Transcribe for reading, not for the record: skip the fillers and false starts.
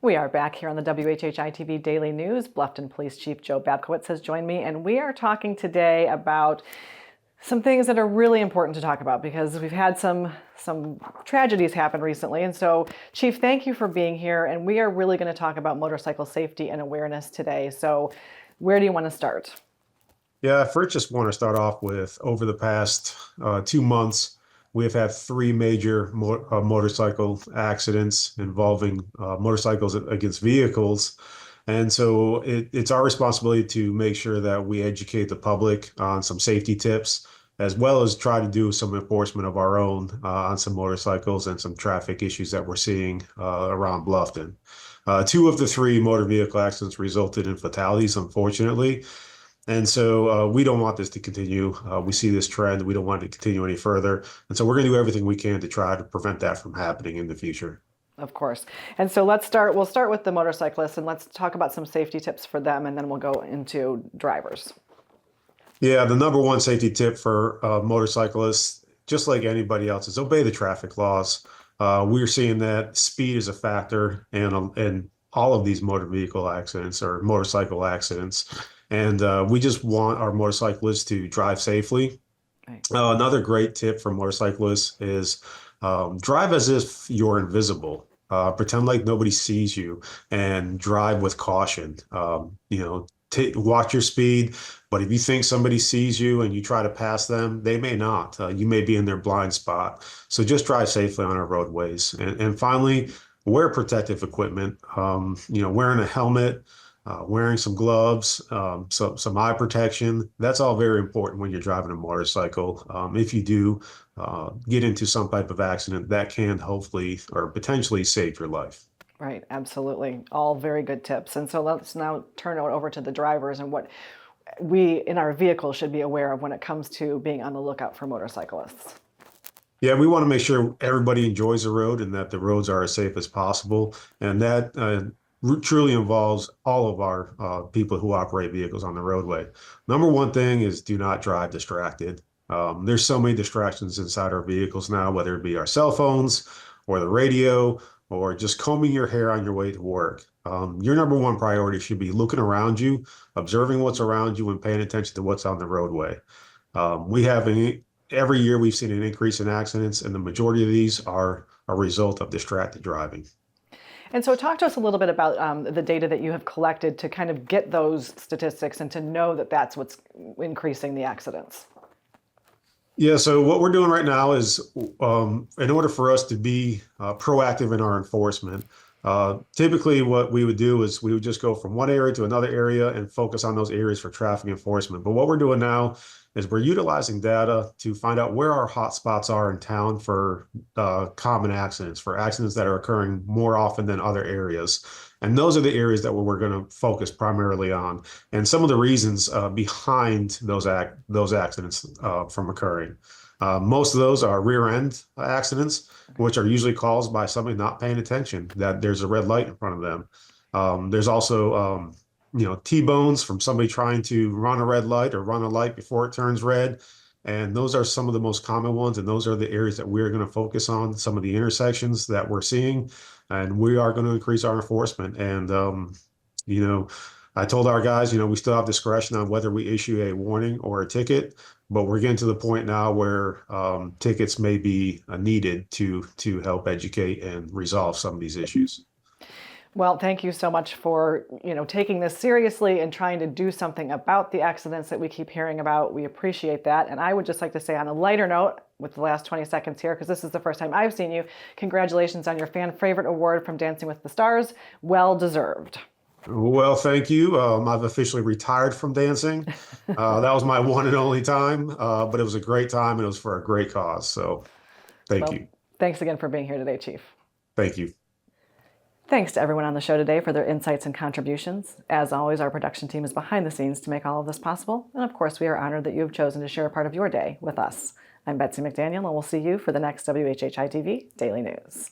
We are back here on the WHHI-TV Daily News. Bluffton Police Chief Joe Babkiewicz has joined me, and we are talking today about some things that are really important to talk about because we've had some tragedies happen recently. And so, Chief, thank you for being here, and we are really going to talk about motorcycle safety and awareness today. So where do you want to start? Yeah, I first just want to start off with over the past 2 months, we have had three major motorcycle accidents involving motorcycles against vehicles. And so it's our responsibility to make sure that we educate the public on some safety tips, as well as try to do some enforcement of our own on some motorcycles and some traffic issues that we're seeing around Bluffton. Two of the three motor vehicle accidents resulted in fatalities, unfortunately. And so we don't want this to continue. We see this trend. We don't want it to continue any further. And so we're going to do everything we can to try to prevent that from happening in the future. Of course. And so we'll start with the motorcyclists, and let's talk about some safety tips for them, and then we'll go into drivers. Yeah, the number one safety tip for motorcyclists, just like anybody else, is obey the traffic laws. We're seeing that speed is a factor in all of these motor vehicle accidents or motorcycle accidents. And we just want our motorcyclists to drive safely. Right. Another great tip for motorcyclists is drive as if you're invisible. Pretend like nobody sees you and drive with caution. Watch your speed, but if you think somebody sees you and you try to pass them, they may not. You may be in their blind spot. So just drive safely on our roadways. And finally, wear protective equipment. Wearing a helmet, wearing some gloves, some eye protection. That's all very important when you're driving a motorcycle. If you do get into some type of accident, that can hopefully or potentially save your life. Right, absolutely. All very good tips. And so let's now turn it over to the drivers and what we in our vehicles should be aware of when it comes to being on the lookout for motorcyclists. Yeah, we want to make sure everybody enjoys the road and that the roads are as safe as possible. And that truly involves all of our people who operate vehicles on the roadway. Number one thing is do not drive distracted. There's so many distractions inside our vehicles now, whether it be our cell phones or the radio or just combing your hair on your way to work. Your number one priority should be looking around you, observing what's around you, and paying attention to what's on the roadway. Every year we've seen an increase in accidents, and the majority of these are a result of distracted driving. And so talk to us a little bit about the data that you have collected to kind of get those statistics and to know that that's what's increasing the accidents. Yeah, so what we're doing right now is in order for us to be proactive in our enforcement, typically what we would do is we would just go from one area to another area and focus on those areas for traffic enforcement. But what we're doing now is we're utilizing data to find out where our hot spots are in town for common accidents, for accidents that are occurring more often than other areas. And those are the areas that we're going to focus primarily on. And some of the reasons behind those accidents from occurring. Most of those are rear end accidents, which are usually caused by somebody not paying attention, that there's a red light in front of them. There's also T-bones from somebody trying to run a red light or run a light before it turns red. And those are some of the most common ones. And those are the areas that we're going to focus on, some of the intersections that we're seeing. And we are going to increase our enforcement. And, I told our guys, we still have discretion on whether we issue a warning or a ticket. But we're getting to the point now where tickets may be needed to help educate and resolve some of these issues. Well, thank you so much for, taking this seriously and trying to do something about the accidents that we keep hearing about. We appreciate that. And I would just like to say on a lighter note, with the last 20 seconds here, because this is the first time I've seen you, congratulations on your fan favorite award from Dancing with the Stars. Well deserved. Well, thank you. I've officially retired from dancing. That was my one and only time, but it was a great time and it was for a great cause. So thank you. Thanks again for being here today, Chief. Thank you. Thanks to everyone on the show today for their insights and contributions. As always, our production team is behind the scenes to make all of this possible. And of course, we are honored that you have chosen to share a part of your day with us. I'm Betsy McDaniel, and we'll see you for the next WHHI-TV Daily News.